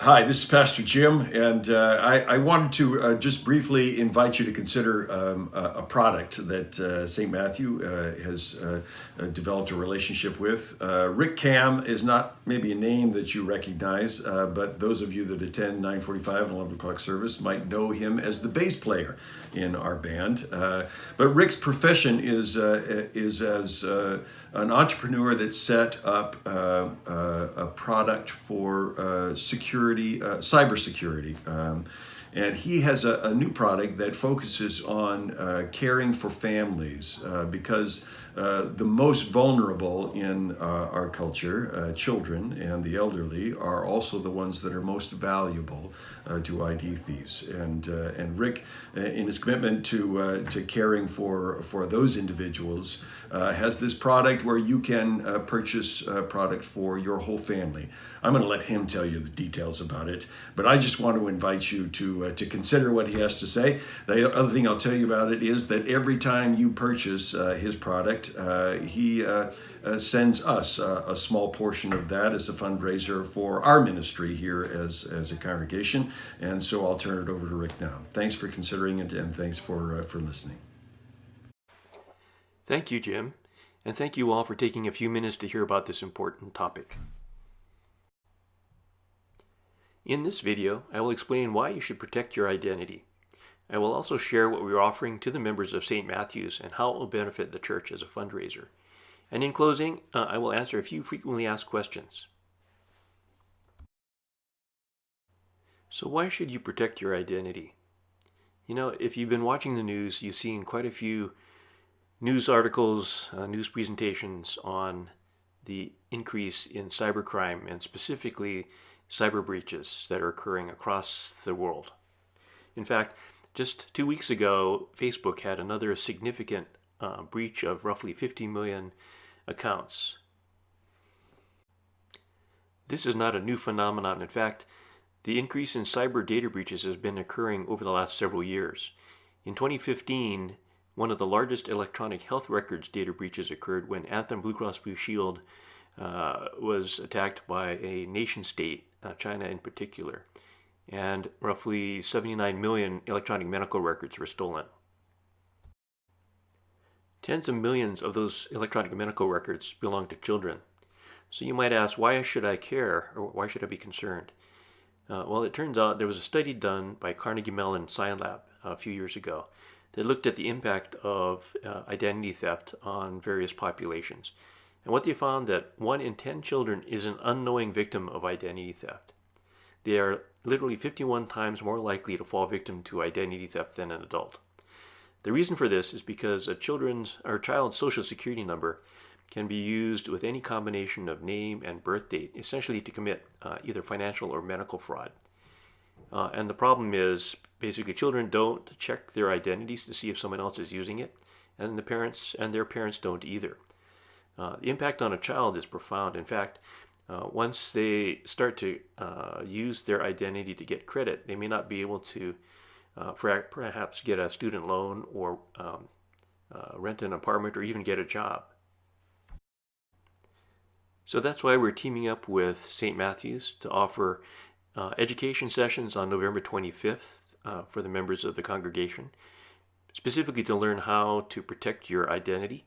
Hi, this is Pastor Jim, and I wanted to just briefly invite you to consider a product that St. Matthew has developed a relationship with. Rick Cam is not maybe a name that you recognize, but those of you that attend 9:45 and 11 o'clock service might know him as the bass player in our band. But Rick's profession is as an entrepreneur that set up a product for security, cybersecurity. And he has a new product that focuses on caring for families because the most vulnerable in our culture, children and the elderly, are also the ones that are most valuable to ID thieves. And Rick, in his commitment to caring for those individuals, has this product where you can purchase a product for your whole family. I'm going to let him tell you the details about it, but I just want to invite you to consider what he has to say. The other thing I'll tell you about it is that every time you purchase his product, he sends us a small portion of that as a fundraiser for our ministry here as a congregation. And so I'll turn it over to Rick now. Thanks for considering it, and thanks for listening. Thank you, Jim, and thank you all for taking a few minutes to hear about this important topic. In this video, I will explain why you should protect your identity. I will also share what we are offering to the members of St. Matthew's and how it will benefit the church as a fundraiser. And in closing, I will answer a few frequently asked questions. So why should you protect your identity? You know, if you've been watching the news, you've seen quite a few news articles, news presentations on the increase in cybercrime and specifically cyber breaches that are occurring across the world. In fact, just 2 weeks ago, Facebook had another significant breach of roughly 50 million accounts. This is not a new phenomenon. In fact, the increase in cyber data breaches has been occurring over the last several years. In 2015, one of the largest electronic health records data breaches occurred when Anthem Blue Cross Blue Shield was attacked by a nation state, China in particular, and roughly 79 million electronic medical records were stolen. Tens of millions of those electronic medical records belong to children. So you might ask, why should I care, or why should I be concerned? Well, it turns out there was a study done by Carnegie Mellon SciLab a few years ago that looked at the impact of identity theft on various populations. And what they found that 1 in 10 children is an unknowing victim of identity theft. They are literally 51 times more likely to fall victim to identity theft than an adult. The reason for this is because a child's social security number can be used with any combination of name and birth date, essentially to commit either financial or medical fraud. And the problem is, basically, children don't check their identities to see if someone else is using it, and their parents don't either. The impact on a child is profound. In fact, once they start to use their identity to get credit, they may not be able to perhaps get a student loan or rent an apartment or even get a job. So that's why we're teaming up with St. Matthew's to offer education sessions on November 25th for the members of the congregation, specifically to learn how to protect your identity.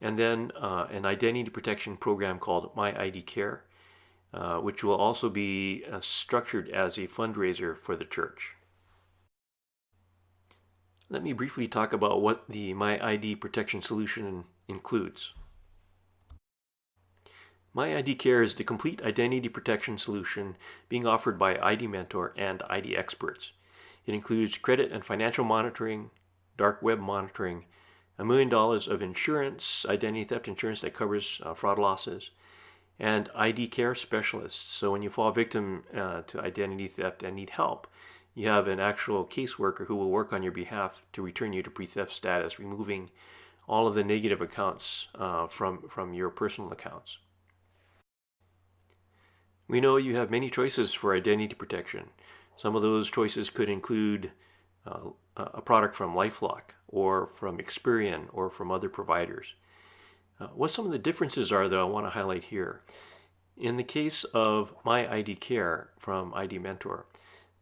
And then an identity protection program called My ID Care, which will also be structured as a fundraiser for the church. Let me briefly talk about what the My ID protection solution includes. My ID Care is the complete identity protection solution being offered by ID Mentor and ID experts. It includes credit and financial monitoring, dark web monitoring, $1 million of insurance, identity theft insurance that covers fraud losses, and ID care specialists. So when you fall victim to identity theft and need help, you have an actual caseworker who will work on your behalf to return you to pre-theft status, removing all of the negative accounts from your personal accounts. We know you have many choices for identity protection. Some of those choices could include a product from LifeLock or from Experian or from other providers. What some of the differences are, though, I want to highlight here. In the case of My ID Care from ID Mentor,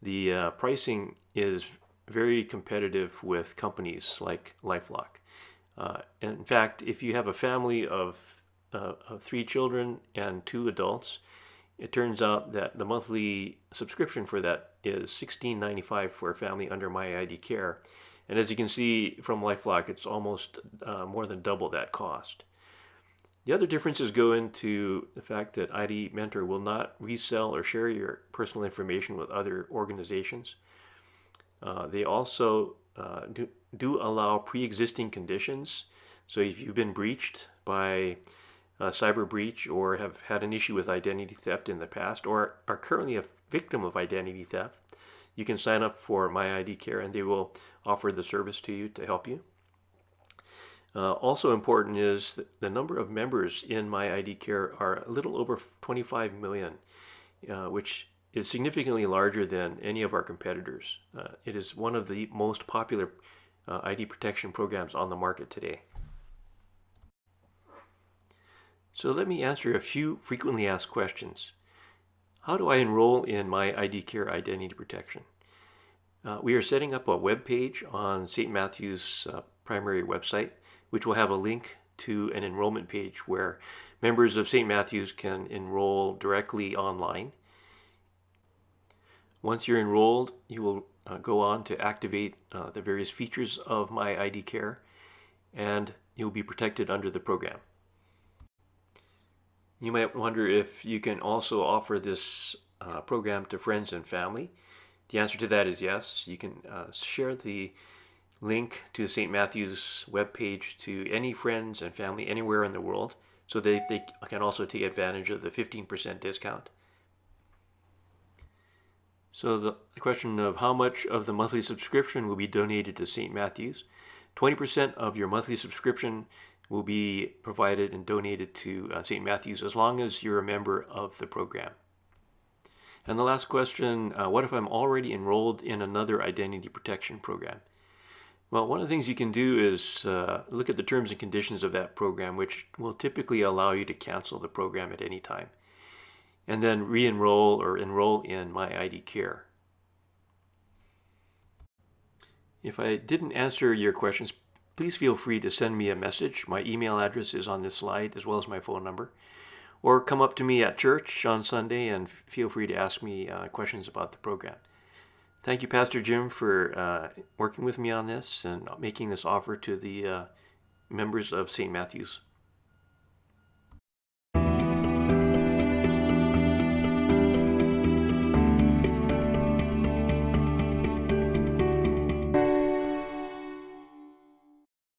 the pricing is very competitive with companies like LifeLock. In fact, if you have a family of 3 children and 2 adults, it turns out that the monthly subscription for that is $16.95 for a family under My ID Care. And as you can see from LifeLock, it's almost more than double that cost. The other differences go into the fact that ID Mentor will not resell or share your personal information with other organizations. They also do allow pre-existing conditions. So if you've been breached by a cyber breach or have had an issue with identity theft in the past or are currently a victim of identity theft, you can sign up for My ID Care and they will offer the service to you to help you. Also important is the number of members in My ID Care are a little over 25 million, which is significantly larger than any of our competitors. It is one of the most popular ID protection programs on the market today. So let me answer a few frequently asked questions. How do I enroll in My ID Care Identity Protection? We are setting up a web page on St. Matthew's primary website, which will have a link to an enrollment page where members of St. Matthew's can enroll directly online. Once you're enrolled, you will go on to activate the various features of My ID Care, and you'll be protected under the program. You might wonder if you can also offer this program to friends and family. The answer to that is yes. You can share the link to St. Matthew's webpage to any friends and family anywhere in the world so that they can also take advantage of the 15% discount. So the question of how much of the monthly subscription will be donated to St. Matthew's. 20% of your monthly subscription will be provided and donated to St. Matthew's as long as you're a member of the program. And the last question, what if I'm already enrolled in another identity protection program? Well, one of the things you can do is look at the terms and conditions of that program, which will typically allow you to cancel the program at any time, and then re-enroll or enroll in My ID Care. If I didn't answer your questions, please feel free to send me a message. My email address is on this slide as well as my phone number. Or come up to me at church on Sunday and feel free to ask me questions about the program. Thank you, Pastor Jim, for working with me on this and making this offer to the members of St. Matthew's.